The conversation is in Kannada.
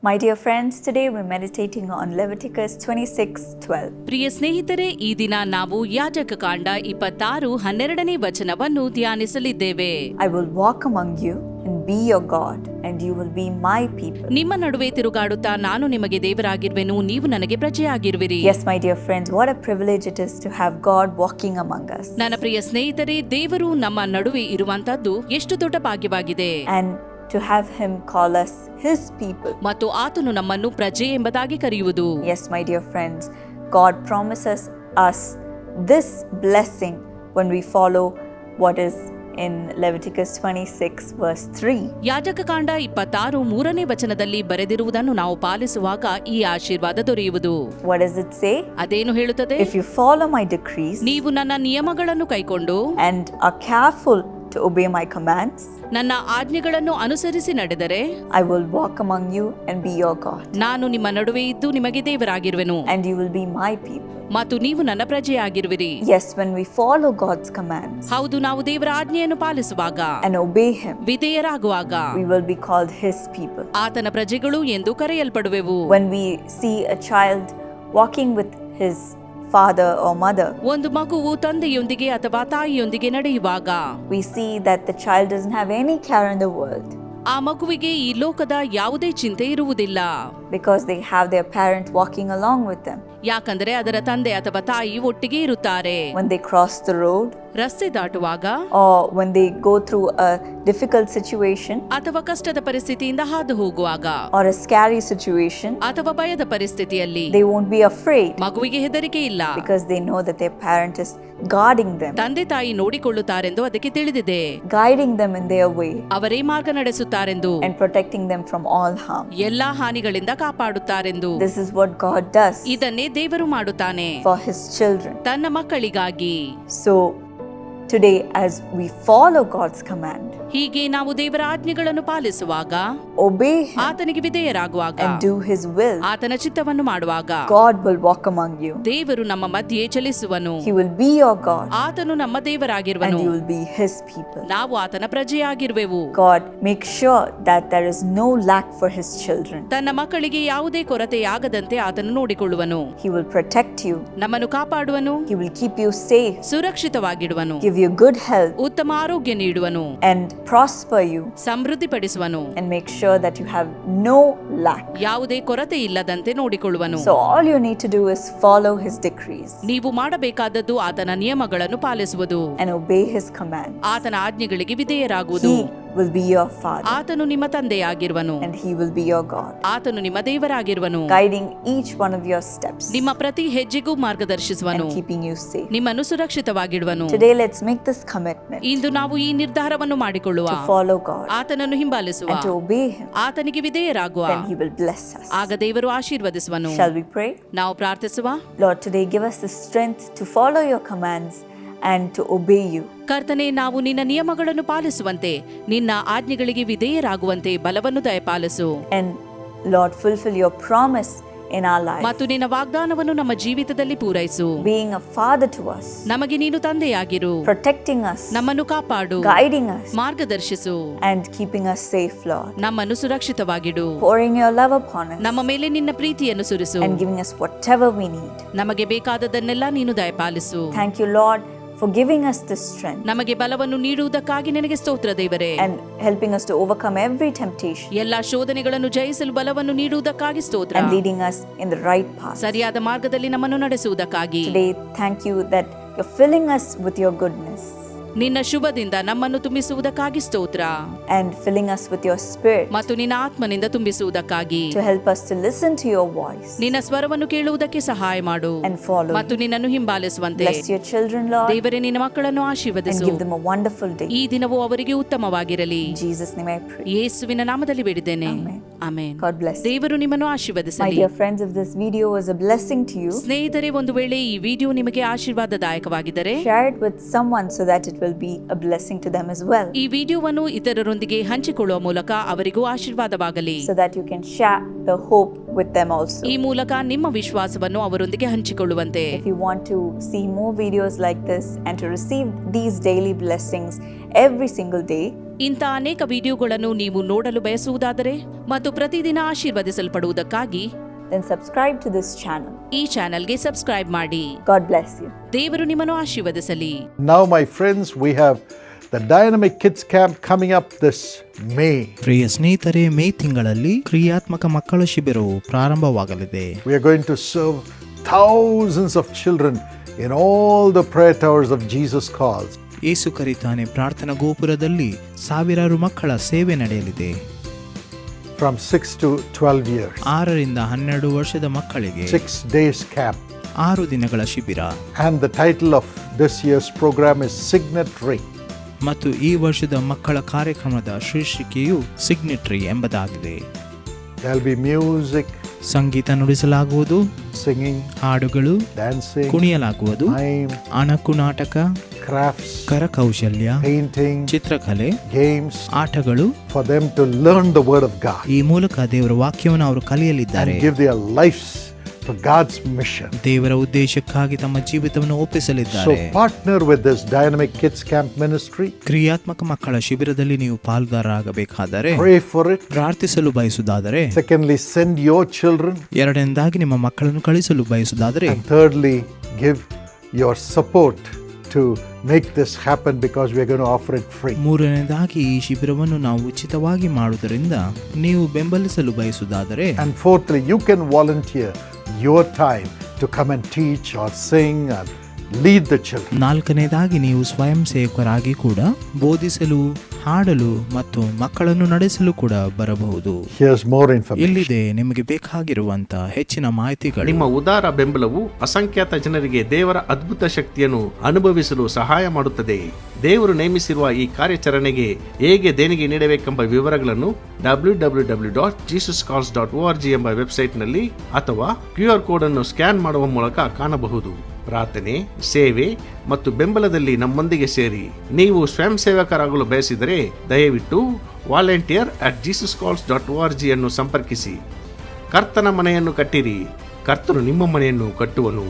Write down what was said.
My dear friends, today we're meditating on Leviticus 26:12. ಪ್ರಿಯ ಸ್ನೇಹಿತರೆ, ಈ ದಿನ ನಾವು ಯಾಜಕಕಾಂಡ 26:12ನೇ ವಚನವನ್ನು ಧ್ಯಾನಿಸಲಿದ್ದೇವೆ. I will walk among you and be your God, and you will be my people. ನಿಮ್ಮ ನಡುವೆ ತಿರುಗಾಡುತ್ತಾ ನಾನು ನಿಮಗೆ ದೇವರಾಗಿರುವೆನು, ನೀವು ನನಗೆ ಪ್ರಜೆಯಾಗಿರುವಿರಿ. Yes, my dear friends, what a privilege it is to have God walking among us. ನನ್ನ ಪ್ರಿಯ ಸ್ನೇಹಿತರೆ, ದೇವರು ನಮ್ಮ ನಡುವೆ ಇರುವಂತದ್ದು ಎಷ್ಟು ದೊಡ್ಡ ಭಾಗ್ಯವಾಗಿದೆ. And to have him call us his people. ಮತ್ತು ಆತನು ನಮ್ಮನ್ನು ಪ್ರಜೆ ಎಂಬುದಾಗಿ ಕರೆಯುವುದು. Yes, my dear friends, God promises us this blessing when we follow what is in Leviticus 26:3. ಯಾಜಕಕಾಂಡ 26:3ನೇ ವಚನದಲ್ಲಿ ಬರೆದಿರುವುದನ್ನು ನಾವು ಪಾಲಿಸುವಾಗ ಈ ಆಶೀರ್ವಾದ ದೊರೆಯುವುದು. What does it say? ಅದೇನು ಹೇಳುತ್ತದೆ? If you follow my decrees ನೀವು ನನ್ನ ನಿಯಮಗಳನ್ನು ಕೈಕೊಂಡು and are careful to obey my commands, ನನ್ನ ಆಜ್ಞೆಗಳನ್ನು ಅನುಸರಿಸಿ ನಡೆದರೆ I will walk among you and be your God, ನಾನು ನಿಮ್ಮ ನಡುವೆ ಇದ್ದು ನಿಮಗೆ ದೇವರಾಗಿರುವೆನು and you will be my people. ಮತ್ತು ನೀವು ನನ್ನ ಪ್ರಜೆಯಾಗಿರುವಿರಿ. Yes, when we follow God's commands ಹೌದು, ನಾವು ದೇವರ ಆಜ್ಞೆಯನ್ನು ಪಾಲಿಸುವಾಗ and obey him, ವಿಧೇಯರಾಗುವಾಗ we will be called his people. ಆತನ ಪ್ರಜೆಗಳು ಎಂದು ಕರೆಯಲ್ಪಡುವೆವು. When we see a child walking with his father or mother, ಒಂದು ಮಗುವು ತಂದೆಯೊಂದಿಗೆ ಅಥವಾ ತಾಯಿಯೊಂದಿಗೆ ನಡೆಯುವಾಗ we see that the child doesn't have any care in the world ಆ ಮಗುವಿಗೆ ಈ ಲೋಕದ ಯಾವುದೇ ಚಿಂತೆ ಇರುವುದಿಲ್ಲ. because they have their parent walking along with them. ಯಾಕಂದರೆ ಅದರ ತಂದೆ ಅಥವಾ ತಾಯಿ ಒಟ್ಟಿಗೆ ಇರುತ್ತಾರೆ. When they cross the road ರಸ್ತೆ ದಾಟುವಾಗ or when they go through a difficult situation ಅಥವಾ ಕಷ್ಟದ ಪರಿಸ್ಥಿತಿಯಿಂದ ಹಾದು ಹೋಗುವಾಗ or a scary situation, ಅಥವಾ ಭಯದ ಪರಿಸ್ಥಿತಿಯಲ್ಲಿ they won't be afraid ಮಗುವಿಗೆ ಹೆದರಿಕೆ ಇಲ್ಲ. because they know that their parent is guarding them, ತಂದೆ ತಾಯಿ ನೋಡಿಕೊಳ್ಳುತ್ತಾರೆಂದು ಅದಕ್ಕೆ ತಿಳಿದಿದೆ. guiding them in their way ಅವರೇ ಮಾರ್ಗ ನಡೆಸುತ್ತಾರೆಂದು and protecting them from all harm. ಎಲ್ಲಾ ಹಾನಿಗಳಿಂದ ಕಾಪಾಡುತ್ತಾರೆಂದು. This is what God does ಇದನ್ನೇ ದೇವರು ಮಾಡುತ್ತಾನೆ for his children. ತನ್ನ ಮಕ್ಕಳಿಗಾಗಿ. So today, as we follow God's command, ಹೀಗೆ ನಾವು ದೇವರ ಆಜ್ಞೆಗಳನ್ನು ಪಾಲಿಸುವಾಗ, obey him ಆತನಿಗೆ ವಿಧೇಯರಾಗುವಾಗ and do his will, ಆತನ ಚಿತ್ತವನ್ನು ಮಾಡುವಾಗ God will walk among you. ದೇವರು ನಮ್ಮ ಮಧ್ಯೆ ಚಲಿಸುವನು. He will be your God ಆತನು ನಮ್ಮ and ದೇವರಾಗಿರುವನು, you will be his people. ನಾವು ಆತನ ಪ್ರಜೆಯಾಗಿರುವೆವು. God makes sure that there is no lack for his children. ತನ್ನ ಮಕ್ಕಳಿಗೆ ಯಾವುದೇ ಕೊರತೆಯಾಗದಂತೆ ಆತನು ನೋಡಿಕೊಳ್ಳುವನು. He will protect you. ನಮ್ಮನ್ನು ಕಾಪಾಡುವನು, He will keep you safe, ಸುರಕ್ಷಿತವಾಗಿಡುವನು, give you good health ಉತ್ತಮ ಆರೋಗ್ಯ ನೀಡುವನು, and prosper you ಸಮೃದ್ಧಿಪಡಿಸುವನು, and make sure that you have no lack. ಯಾವುದೇ ಕೊರತೆ ಇಲ್ಲದಂತೆ ನೋಡಿಕೊಳ್ಳುವನು. So all you need to do is follow his decrees ನೀವು ಮಾಡಬೇಕಾದದ್ದು ಆತನ ನಿಯಮಗಳನ್ನು ಪಾಲಿಸುವುದು, and obey his commands. ಆತನ ಆಜ್ಞೆಗಳಿಗೆ ವಿಧೇಯರಾಗುವುದು. He will be your father ಆತನು ನಿಮ್ಮ ತಂದೆಯಾಗಿರುವನು, and he will be your God, ಆತನು ನಿಮ್ಮ ದೇವರಾಗಿರುವನು, guiding each one of your steps ನಿಮ್ಮ ಪ್ರತಿ ಹೆಜ್ಜೆಗೂ ಮಾರ್ಗದರ್ಶಿಸುವನು, and keeping you safe. ನಿಮ್ಮನ್ನು ಸುರಕ್ಷಿತವಾಗಿಡುವನು. Today let's make this commitment ಇಂದು ನಾವು ಈ ನಿರ್ಧಾರವನ್ನು ಮಾಡಿಕೊಳ್ಳುವ, to follow God ಆತನನ್ನು ಹಿಂಬಾಲಿಸುವ, and to obey him. ಆತನಿಗೆ ವಿಧೇಯರಾಗುವ. Then he will bless us. ಆಗ ದೇವರು ಆಶೀರ್ವದಿಸುವನು. Shall we pray? ನಾವು ಪ್ರಾರ್ಥಿಸುವ. Lord, today give us the strength to follow your commands and to obey you. ಕರ್ತನೆ, ನಾವು ನಿನ್ನ ನಿಯಮಗಳನ್ನು ಪಾಲಿಸುವಂತೆ, ನಿನ್ನ ಆಜ್ಞೆಗಳಿಗೆ ವಿಧೇಯರಾಗುವಂತೆ ಬಲವನ್ನು ದಯಪಾಲಿಸು. And Lord, fulfill your promise in our life, ಮತ್ತು ನಿನ್ನ ವಾಗ್ದಾನವನ್ನು ನಮ್ಮ ಜೀವಿತದಲ್ಲಿ ಪೂರೈಸು. being a father to us, ನಮಗೆ ನೀನು ತಂದೆಯಾಗಿರು, protecting us, ನಮ್ಮನ್ನು ಕಾಪಾಡು, guiding us, ಮಾರ್ಗದರ್ಶಿಸು, and keeping us safe, Lord. ನಮ್ಮನ್ನು ಸುರಕ್ಷಿತವಾಗಿಡು, Pouring your love upon us ನಮ್ಮ ಮೇಲೆ ನಿನ್ನ ಪ್ರೀತಿಯನ್ನು ಸುರಿಸು, and giving us whatever we need. ನಮಗೆ ಬೇಕಾದದನ್ನೆಲ್ಲ ನೀನು ದಯಪಾಲಿಸು. Thank you, Lord, for giving us this strength ನಮಗೆ ಬಲವನ್ನು ನೀಡುವುದಕ್ಕಾಗಿ ನಿನಗೆ ಸ್ತೋತ್ರ ದೇವರೇ. and helping us to overcome every temptation ಎಲ್ಲಾ ಶೋಧನೆಗಳನ್ನು ಜಯಿಸಲು ಬಲವನ್ನು ನೀಡುವುದಕ್ಕಾಗಿ ಸ್ತೋತ್ರ. and leading us in the right path. ಸರಿಯಾದ ಮಾರ್ಗದಲ್ಲಿ ನಮ್ಮನ್ನು ನಡೆಸುವುದಕ್ಕಾಗಿ Today, thank you that you're filling us with your goodness ನಿನ್ನ ಶುಭದಿಂದ ನಮ್ಮನ್ನು ತುಂಬಿಸುವುದಕ್ಕಾಗಿ ಸ್ತೋತ್ರ, and filling us with your spirit ಮತ್ತು ನಿನ್ನ ಆತ್ಮನಿಂದ ತುಂಬಿಸುವುದಕ್ಕಾಗಿ to help us to listen to your voice ನಿನ್ನ ಸ್ವರವನ್ನು ಕೇಳುವುದಕ್ಕೆ ಸಹಾಯ ಮಾಡು and follow ಮತ್ತು you. ನಿನ್ನನ್ನು ಹಿಂಬಾಲಿಸುವಂತೆ. Bless your children, Lord, ದೇವರೇ, ನಿನ್ನ ಮಕ್ಕಳನ್ನು and ಆಶೀರ್ವದಿಸು. give them a wonderful day. ಈ ದಿನವೂ ಅವರಿಗೆ ಉತ್ತಮವಾಗಿರಲಿ. In Jesus' name I pray. ಯೇಸುವಿನ ನಾಮದಲ್ಲಿ ಬೇಡಿದ್ದೇನೆ. Amen. Amen. God bless you. ದೇವರು ನಿಮ್ಮನ್ನು My ಆಶೀರ್ವದಿಸಲಿ. dear friends, if this video was a blessing to you, ಸ್ನೇಹಿತರೆ, ಒಂದು ವೇಳೆ ಈ ವಿಡಿಯೋ ನಿಮಗೆ ಆಶೀರ್ವಾದದಾಯಕವಾಗಿದ್ದರೆ share it with someone so that it will be a blessing to them as well, ಈ ವಿಡಿಯೋವನ್ನು ಇತರರೊಂದಿಗೆ ಹಂಚಿಕೊಳ್ಳುವ ಮೂಲಕ ಅವರಿಗೂ ಆಶೀರ್ವಾದವಾಗಲಿ. so that you can share the hope with them also. ಈ ಮೂಲಕ ನಿಮ್ಮ ವಿಶ್ವಾಸವನ್ನು ಅವರೊಂದಿಗೆ ಹಂಚಿಕೊಳ್ಳುವಂತೆ. If you want to see more videos like this and to receive these daily blessings every single day, ಇಂಥ ಅನೇಕ ವಿಡಿಯೋಗಳನ್ನು ನೀವು ನೋಡಲು ಬಯಸುವುದಾದರೆ ಮತ್ತು ಪ್ರತಿದಿನ ಆಶೀರ್ವದಿಸಲ್ಪಡುವುದಕ್ಕಾಗಿ then subscribe to this channel. ಈ ಚಾನೆಲ್ಗೆ ಸಬ್ಸ್ಕ್ರೈಬ್ ಮಾಡಿ. God bless you. ದೇವರು ನಿಮ್ಮನ್ನು ಆಶೀರ್ವದಿಸಲಿ. Now, my friends, we have the Dynamic Kids Camp coming up this May. ಪ್ರಿಯ ಸ್ನೇಹಿತರೆ, ಮೇ ತಿಂಗಳಲ್ಲಿ ಕ್ರಿಯಾತ್ಮಕ ಮಕ್ಕಳ ಶಿಬಿರವು ಪ್ರಾರಂಭವಾಗಲಿದೆ. We are going to serve thousands of children in all the prayer towers of Jesus Calls. ಯೇಸು ಕರಿತಾನೆ ಪ್ರಾರ್ಥನಾ ಗೋಪುರದಲ್ಲಿ ಸಾವಿರಾರು ಮಕ್ಕಳ ಸೇವೆ ನಡೆಯಲಿದೆ. From 6 to 12 years. 6 ರಿಂದ 12 ವರ್ಷದ ಮಕ್ಕಳಿಗೆ 6 days camp. 6 ದಿನಗಳ ಶಿಬಿರ. And the title of this year's program is Signatory. ಮತ್ತು ಈ ವರ್ಷದ ಮಕ್ಕಳ ಕಾರ್ಯಕ್ರಮದ ಶೀರ್ಷಿಕೆಯು ಸಿಗ್ನೆಟರಿ ಎಂಬುದಾಗಿದೆ. There'll be music, Sangeetha ನುಡಿಸಲಾಗುವುದು, singing, ಹಾಡುಗಳು, dancing, ಕುಣಿಯಲಾಗುವುದು, mime, ಅಣಕು ನಾಟಕ, crafts, ಕರಕೌಶಲ್ಯ, painting, ಚಿತ್ರಕಲೆ, games, ಆಟಗಳು, for them to learn the Word of God ಈ ಮೂಲಕ ದೇವರ ವಾಕ್ಯವನ್ನು ಅವರು ಕಲಿಯಲಿದ್ದಾರೆ. and give their lives to God's mission. ದೇವರ ಉದ್ದೇಶಕ್ಕಾಗಿ ತಮ್ಮ ಜೀವಿತವನ್ನು So ಒಪ್ಪಿಸಲಿದ್ದಾರೆ. partner with this Dynamic Kids Camp ministry. ಕ್ರಿಯಾತ್ಮಕ ಮಕ್ಕಳ ಶಿಬಿರದಲ್ಲಿ ನೀವು ಪಾಲ್ಗಾರರಾಗಬೇಕಾದರೆ, Pray for it. ಪ್ರಾರ್ಥಿಸಲು ಬಯಸುವುದಾದರೆ, Secondly, send your children. ಎರಡನೇದಾಗಿ ನಿಮ್ಮ ಮಕ್ಕಳನ್ನು ಕಳಿಸಲು ಬಯಸುವುದಾದರೆ, And thirdly, give your support to make this happen because we are going to offer it free. ಮೂರನೇದಾಗಿ ಈ ಶಿಬಿರವನ್ನು ನಾವು ಉಚಿತವಾಗಿ ಮಾಡುವುದರಿಂದ ನೀವು ಬೆಂಬಲಿಸಲು ಬಯಸುವುದಾದರೆ, And fourthly, you can volunteer your time to come and teach or sing and lead the children. ನಾಲ್ಕನೇದಾಗಿ ನೀವು ಸ್ವಯಂ ಸೇವಕರಾಗಿ ಕೂಡ ಬೋಧಿಸಲು, ಹಾಡಲು ಮತ್ತು ಮಕ್ಕಳನ್ನು ನಡೆಸಲು ಕೂಡ ಬರಬಹುದು. Here's more information. ಇಲ್ಲಿದೆ ನಿಮಗೆ ಬೇಕಾಗಿರುವಂತ ಹೆಚ್ಚಿನ ಮಾಹಿತಿಗಳು. ನಿಮ್ಮ ಉದಾರ ಬೆಂಬಲವು ಅಸಂಖ್ಯಾತ ಜನರಿಗೆ ದೇವರ ಅದ್ಭುತ ಶಕ್ತಿಯನ್ನು ಅನುಭವಿಸಲು ಸಹಾಯ ಮಾಡುತ್ತದೆ. ದೇವರು ನೇಮಿಸಿರುವ ಈ ಕಾರ್ಯಾಚರಣೆಗೆ ಹೇಗೆ ದೇಣಿಗೆ ನೀಡಬೇಕೆಂಬ ವಿವರಗಳನ್ನು www.jesuscalls.org ಎಂಬ ವೆಬ್ಸೈಟ್ನಲ್ಲಿ ಅಥವಾ QR ಕೋಡ್ ಅನ್ನು ಸ್ಕ್ಯಾನ್ ಮಾಡುವ ಮೂಲಕ ಕಾಣಬಹುದು. ಪ್ರಾರ್ಥನೆ, ಸೇವೆ ಮತ್ತು ಬೆಂಬಲದಲ್ಲಿ ನಮ್ಮೊಂದಿಗೆ ಸೇರಿ. ನೀವು ಸ್ವಯಂ ಸೇವಕರಾಗಲು ಬಯಸಿದರೆ ದಯವಿಟ್ಟು volunteer@jesuscalls.org ಅನ್ನು ಸಂಪರ್ಕಿಸಿ. ಕರ್ತನ ಮನೆಯನ್ನು ಕಟ್ಟಿರಿ, ಕರ್ತನು ನಿಮ್ಮ ಮನೆಯನ್ನು ಕಟ್ಟುವನು.